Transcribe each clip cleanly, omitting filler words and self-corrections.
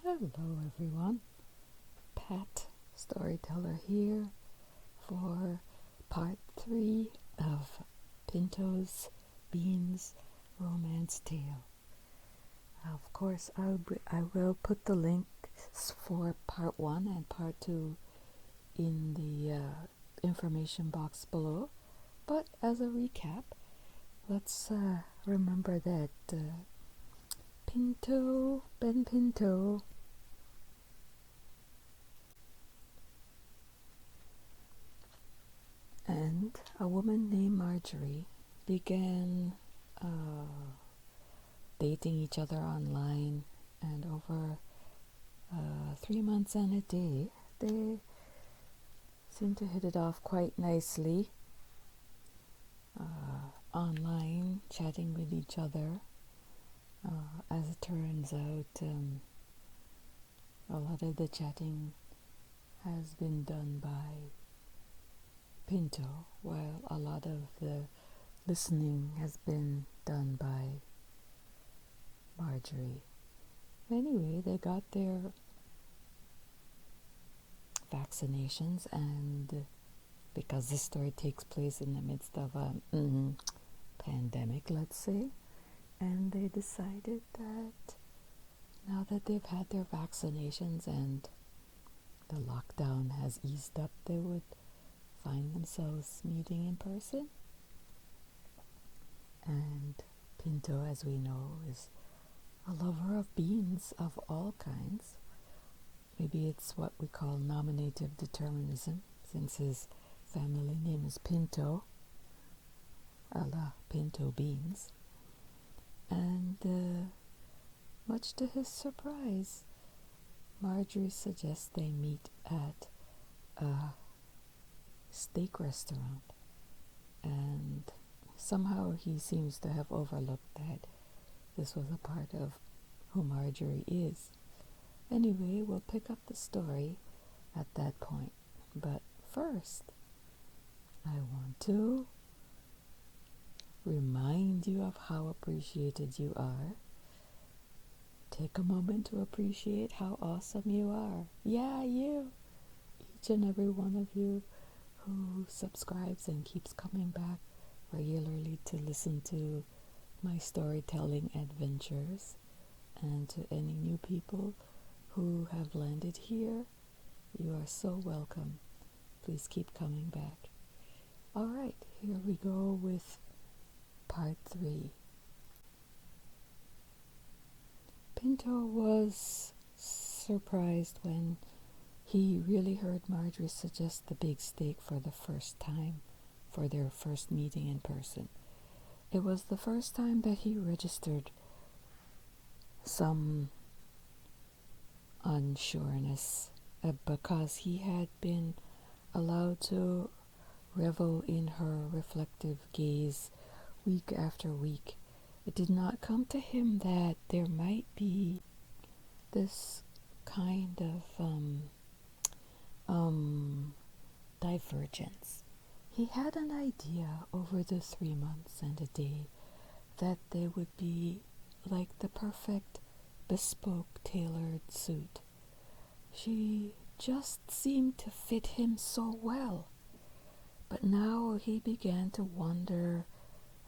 Hello everyone, Pat, storyteller here for part 3 of Pinto's Beans romance tale. Of course, I will put the links for part 1 and part 2 in the information box below. But as a recap, let's remember that Ben Pinto and a woman named Marjorie began dating each other online, and over 3 months and a day, they seemed to hit it off quite nicely. Online, chatting with each other. As it turns out, a lot of the chatting has been done by Pinto, while a lot of the listening has been done by Marjorie. Anyway, they got their vaccinations, and because this story takes place in the midst of a pandemic, let's say, and they decided that now that they've had their vaccinations and the lockdown has eased up, they would find themselves meeting in person. And Pinto, as we know, is a lover of beans of all kinds. Maybe it's what we call nominative determinism, since his family name is Pinto, a la pinto beans. And much to his surprise, Marjorie suggests they meet at a steak restaurant, and somehow he seems to have overlooked that this was a part of who Marjorie is. Anyway, we'll pick up the story at that point. But first, I want to remind you of how appreciated you are. Take a moment to appreciate how awesome you are. Yeah, you. Each and every one of you who subscribes and keeps coming back regularly to listen to my storytelling adventures, and to any new people who have landed here, you are so welcome. Please keep coming back. All right, here we go with part 3. Pinto was surprised when he really heard Marjorie suggest the big steak for the first time, for their first meeting in person. It was the first time that he registered some unsureness, because he had been allowed to revel in her reflective gaze week after week. It did not come to him that there might be this kind of divergence. He had an idea over the 3 months and a day that they would be like the perfect bespoke tailored suit. She just seemed to fit him so well. But now he began to wonder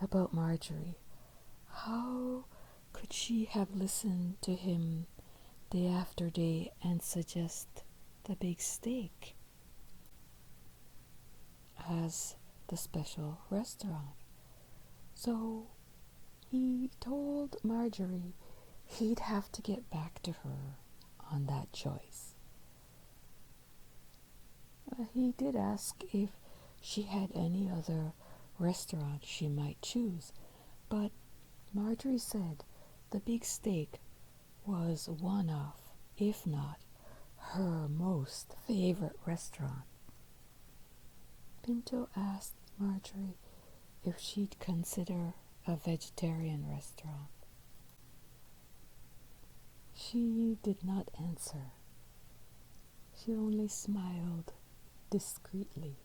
about Marjorie. How could she have listened to him day after day and suggest the big steak as the special restaurant? So he told Marjorie he'd have to get back to her on that choice. He did ask if she had any other restaurant she might choose, but Marjorie said the big steak was one of, if not her most favorite restaurant. Pinto asked Marjorie if she'd consider a vegetarian restaurant. She did not answer. She only smiled discreetly.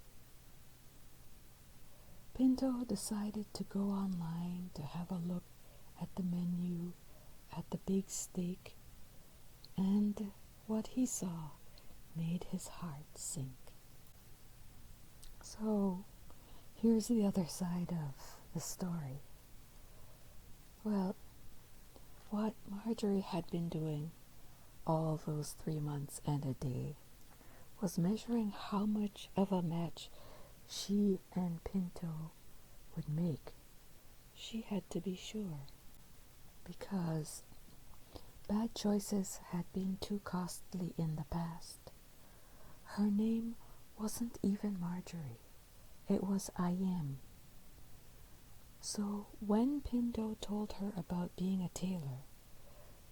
Pinto decided to go online to have a look at the menu at the big steak and what he saw made his heart sink. So, here's the other side of the story. Well, what Marjorie had been doing all those 3 months and a day was measuring how much of a match she and Pinto would make. She had to be sure, because bad choices had been too costly in the past. Her name wasn't even Marjorie. It was I am. So when Pinto told her about being a tailor,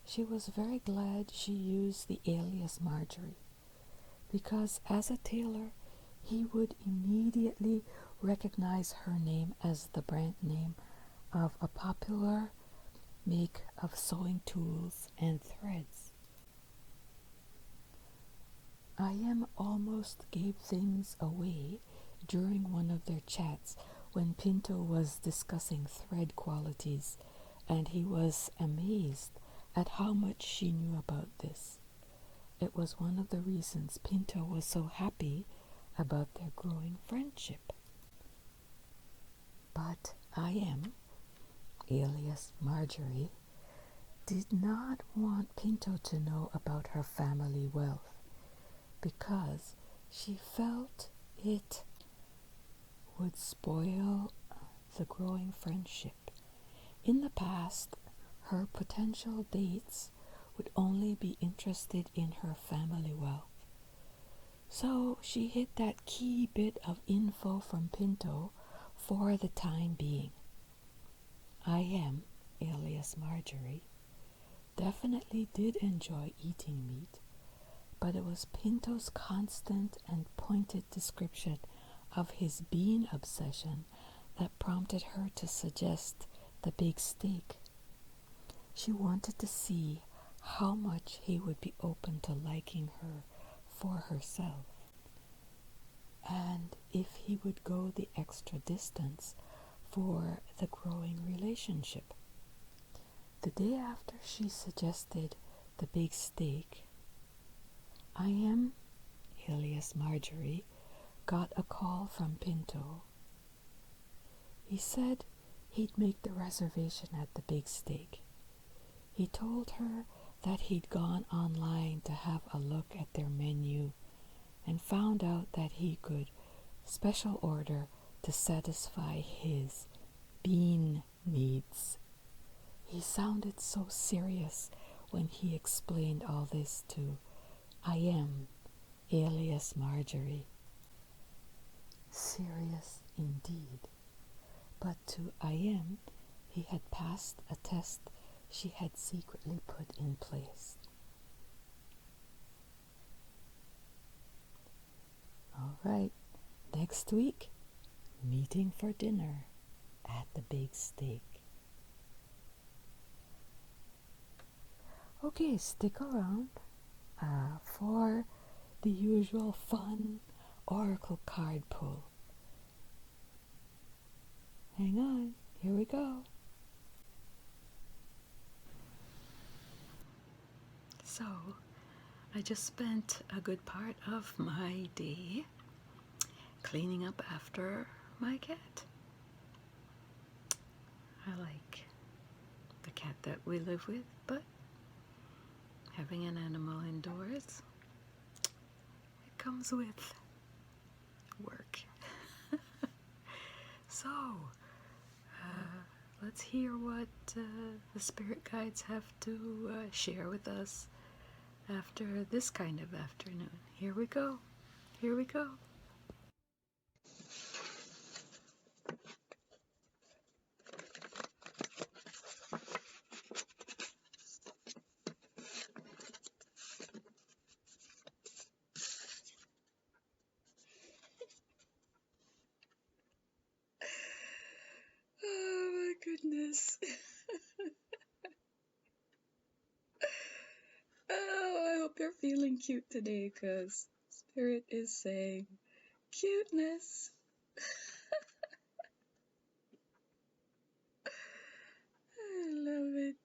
she was very glad she used the alias Marjorie, because as a tailor, he would immediately recognize her name as the brand name of a popular make of sewing tools and threads. I am almost gave things away during one of their chats when Pinto was discussing thread qualities, and he was amazed at how much she knew about this. It was one of the reasons Pinto was so happy about their growing friendship. But I am, alias Marjorie, did not want Pinto to know about her family wealth, because she felt it would spoil the growing friendship. In the past, her potential dates would only be interested in her family wealth. So she hid that key bit of info from Pinto for the time being. I am, alias Marjorie, definitely did enjoy eating meat, but it was Pinto's constant and pointed description of his bean obsession that prompted her to suggest the big steak. She wanted to see how much he would be open to liking her for herself, and if he would go the extra distance for the growing relationship. The day after she suggested the big steak, I am, alias Marjorie, got a call from Pinto. He said he'd make the reservation at the big steak. He told her that he'd gone online to have a look at their menu and found out that he could special order to satisfy his bean needs. He sounded so serious when he explained all this to I am, alias Marjorie. Serious indeed. But to I am, he had passed a test she had secretly put in place. All right, next week, meeting for dinner at the big steak. Okay, stick around for the usual fun oracle card pull. Hang on, here we go. So, I just spent a good part of my day cleaning up after my cat. I like the cat that we live with, but having an animal indoors, it comes with work. So, let's hear what the spirit guides have to share with us after this kind of afternoon. Here we go. Here we go. Oh my goodness. Oh, I hope you're feeling cute today, because Spirit is saying cuteness. I love it.